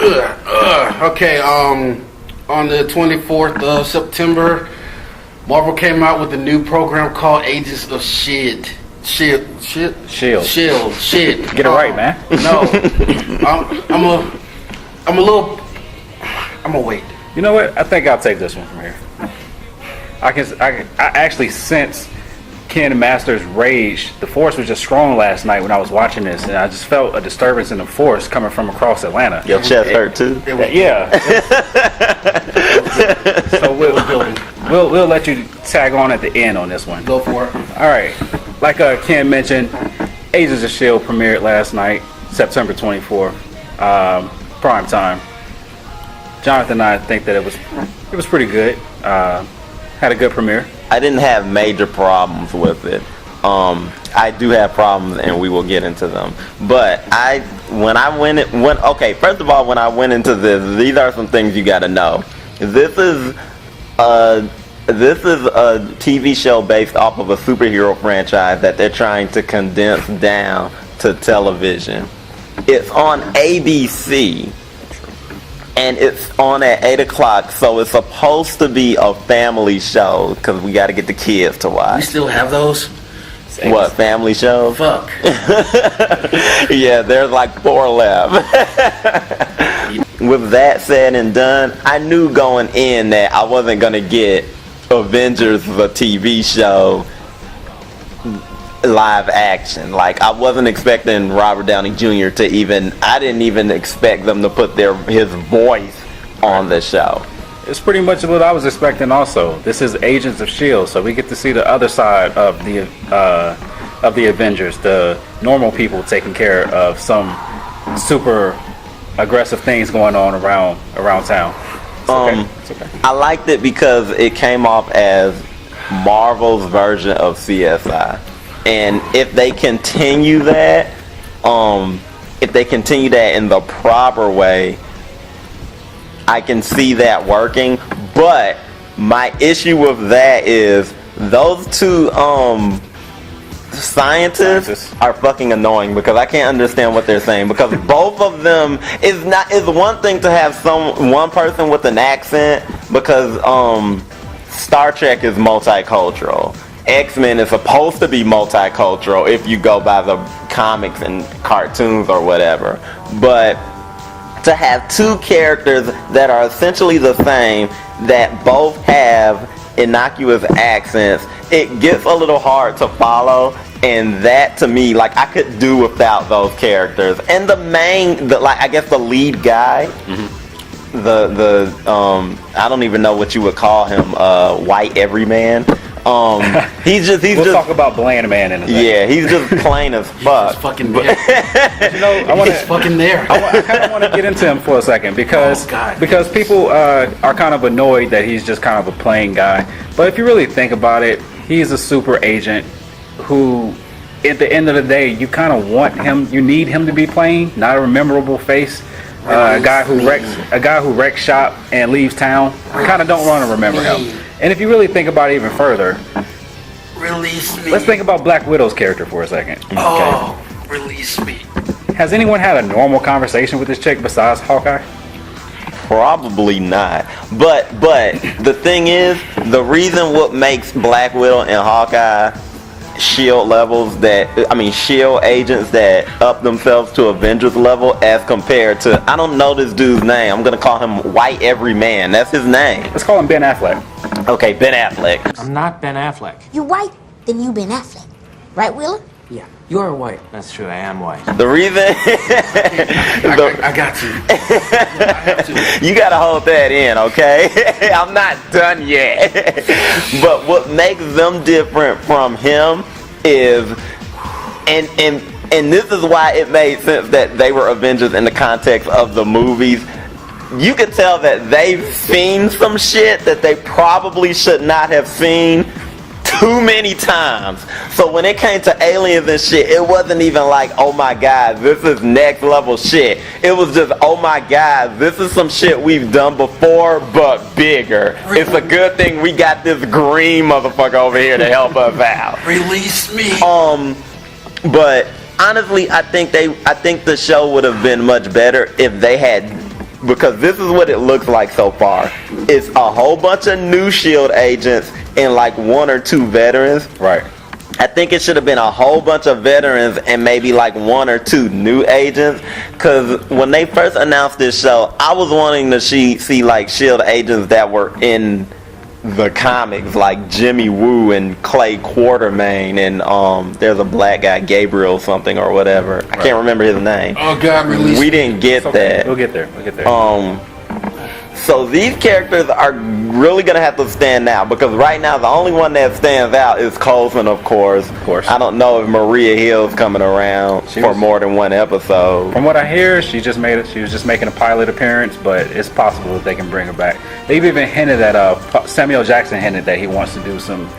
Okay, on the 24th of September, Marvel came out with a new program called Agents of S.H.I.E.L.D. S.H.I.E.L.D. Shit. Get it right, man. No, I'm a wait. You know what? I think I'll take this one from here. I actually sense Ken Master's rage. The force was just strong last night when I was watching this, and I just felt a disturbance in the force coming from across Atlanta. Your chest hurt too? Yeah. So we'll let you tag on at the end on this one. Go for it. All right. Like Ken mentioned, Agents of S.H.I.E.L.D. premiered last night, September 24th, prime time. Jonathan and I think that it was pretty good. Had a good premiere. I didn't have major problems with it. I do have problems, and we will get into them. But when I went first of all, when I went into this, these are some things you got to know. This is a TV show based off of a superhero franchise that they're trying to condense down to television. It's on ABC. And it's on at 8 o'clock, so it's supposed to be a family show because we got to get the kids to watch. We still have those? What, family shows? Fuck. Yeah, there's like 4 left. With that said and done, I knew going in that I wasn't going to get Avengers, the TV show, live action. Like, I wasn't expecting Robert Downey Jr. I didn't even expect them to put his voice on the show. It's pretty much what I was expecting also. This is Agents of S.H.I.E.L.D., so we get to see the other side of the Avengers, the normal people taking care of some super aggressive things going on around town. It's okay. I liked it because it came off as Marvel's version of CSI. And if they continue that, in the proper way, I can see that working. But my issue with that is those two scientists are fucking annoying because I can't understand what they're saying, because both of them is one thing to have one person with an accent, because Star Trek is multicultural. X-Men is supposed to be multicultural if you go by the comics and cartoons or whatever. But to have two characters that are essentially the same, that both have innocuous accents, it gets a little hard to follow. And that, to me, like, I could do without those characters. And I guess the lead guy, I don't even know what you would call him, white everyman. We'll talk about Bland Man in a second. Yeah, he's just plain as fuck. He's fucking there. He's fucking there. I kind of want to get into him for a second because people are kind of annoyed that he's just kind of a plain guy. But if you really think about it, he's a super agent who, at the end of the day, you kind of want him. You need him to be plain, not a memorable face. A guy who wrecks shop and leaves town. You kind of don't want to remember him. And if you really think about it even further, release me. Let's think about Black Widow's character for a second. Oh, release me. Has anyone had a normal conversation with this chick besides Hawkeye? Probably not. But the thing is, the reason what makes Black Widow and Hawkeye S.H.I.E.L.D. agents that up themselves to Avengers level as compared to, I don't know this dude's name. I'm going to call him White Everyman. That's his name. Let's call him Ben Affleck. Okay, Ben Affleck. I'm not Ben Affleck. You white, then you Ben Affleck. Right, Wheeler? Yeah, you're white. That's true, I am white. The reason... I got you. I have to. You gotta hold that in, okay? I'm not done yet. But what makes them different from him is... And this is why it made sense that they were Avengers in the context of the movies. You could tell that they've seen some shit that they probably should not have seen too many times. So when it came to aliens and shit, it wasn't even like, oh my god, this is next level shit. It was just, oh my god, this is some shit we've done before, but bigger. It's a good thing we got this green motherfucker over here to help us out. Release me. But honestly, I think the show would have been much better if they had because this is what it looks like so far. It's a whole bunch of new S.H.I.E.L.D. agents and like 1 or 2 veterans. Right. I think it should have been a whole bunch of veterans and maybe like 1 or 2 new agents. Because when they first announced this show, I was wanting to see like S.H.I.E.L.D. agents that were in the comics, like Jimmy Woo and Clay Quartermain, and there's a black guy, Gabriel something or whatever. I can't remember his name. Oh God, release. We didn't get that. We'll get there. So these characters are really gonna have to stand out, because right now the only one that stands out is Coulson, of course. Of course. I don't know if Maria Hill's coming around for more than one episode. From what I hear, she was just making a pilot appearance, but it's possible that they can bring her back. They've even hinted that Samuel Jackson hinted that he wants to do some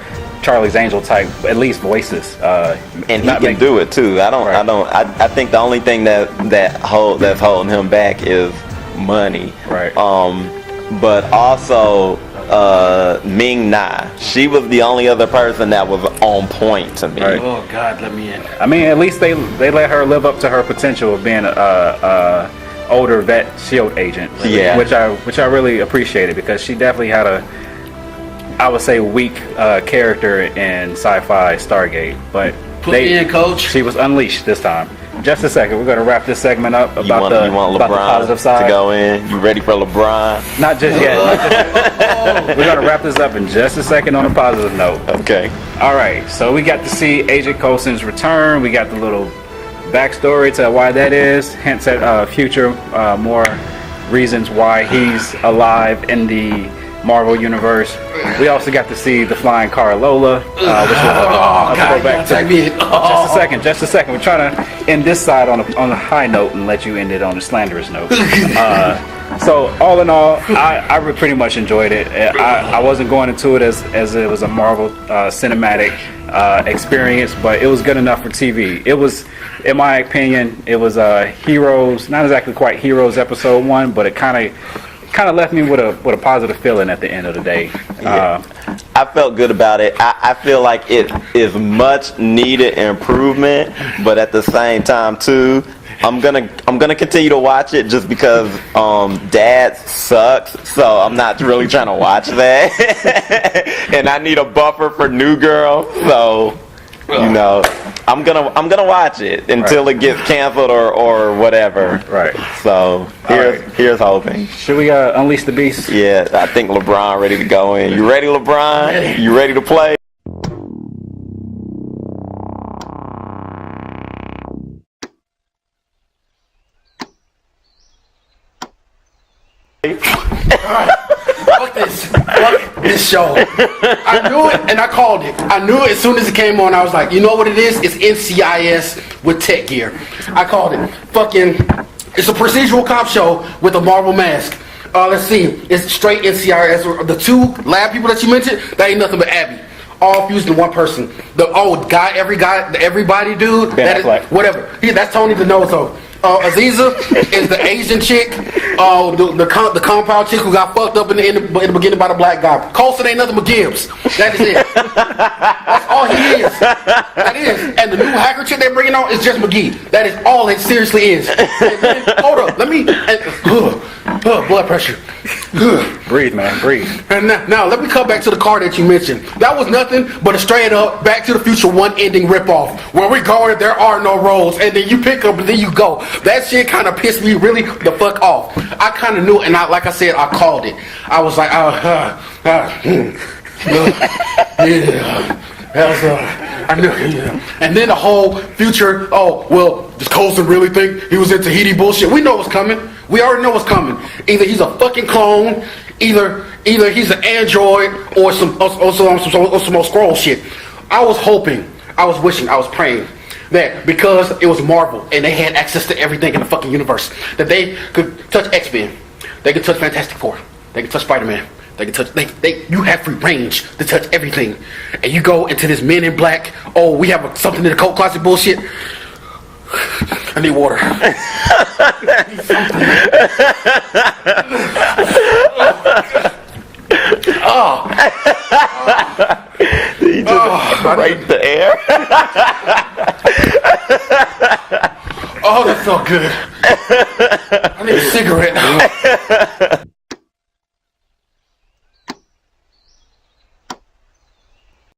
Charlie's Angel type, at least voices. And he can do it too. I think the only thing that's holding him back is money. Right. But also Ming Na. She was the only other person that was on point to me. Right. Oh God, let me in. I mean, at least they let her live up to her potential of being a older vet S.H.I.E.L.D. agent. Yeah. Which I really appreciated, because she definitely had I would say weak character in sci-fi Stargate, but Put me in, coach. She was unleashed this time. Just a second, we're going to wrap this segment up about you want about the LeBron positive side to go in. You ready for LeBron? Not just yet. We're going to wrap this up in just a second on a positive note. Okay. All right, so we got to see Agent Coulson's return. We got the little backstory to why that is. Hints at future more reasons why he's alive in the Marvel universe. We also got to see the flying car Lola, which was a throwback to. Just a second. We're trying to end this side on a high note and let you end it on a slanderous note. So all in all, I pretty much enjoyed it. I wasn't going into it as it was a Marvel cinematic experience, but it was good enough for TV. It was, in my opinion, it was Heroes, not exactly quite Heroes episode 1, but it kind of left me with a positive feeling at the end of the day. I felt good about it. I feel like it is much needed improvement, but at the same time too, I'm gonna continue to watch it just because Dad sucks, so I'm not really trying to watch that. And I need a buffer for New Girl, so you know, I'm gonna watch it until it gets canceled or whatever. Right. So here's hoping. Should we unleash the beast? Yeah, I think LeBron ready to go in. You ready, LeBron? You ready to play? Fuck this show. I knew it and I called it. I knew it as soon as it came on. I was like, you know what it is? It's NCIS with tech gear. I called it. It's a procedural cop show with a Marvel mask. Let's see. It's straight NCIS. The 2 lab people that you mentioned, that ain't nothing but Abby. All fused in one person. Everybody dude. Ben Affleck. Whatever. That's Tony DeNozo. Aziza is the Asian chick, the compound chick who got fucked up in the beginning by the black guy. Coulson ain't nothing but Gibbs. That is it. That's all he is. That is. And the new hacker chick they're bringing on is just McGee. That is all it seriously is. And then, hold up, blood pressure. Breathe, man, breathe. And now let me come back to the car that you mentioned. That was nothing but a straight up Back to the Future 1 ending ripoff. Where we go, there are no roads, and then you pick up and then you go. That shit kind of pissed me really the fuck off. I kind of knew it, and like I said, I called it. I was like, yeah. I knew, yeah. And then the whole future, does Coulson really think he was in Tahiti bullshit? We know what's coming. We already know what's coming. Either he's a fucking clone, either he's an android, or some more scroll shit. I was hoping, I was wishing, I was praying that because it was Marvel and they had access to everything in the fucking universe, that they could touch X-Men, they could touch Fantastic Four, they could touch Spider-Man, they could touch, you have free range to touch everything. And you go into this Men in Black, we have something in the coat closet bullshit. I need water. He just raped the air. Oh, that felt good. I need a cigarette.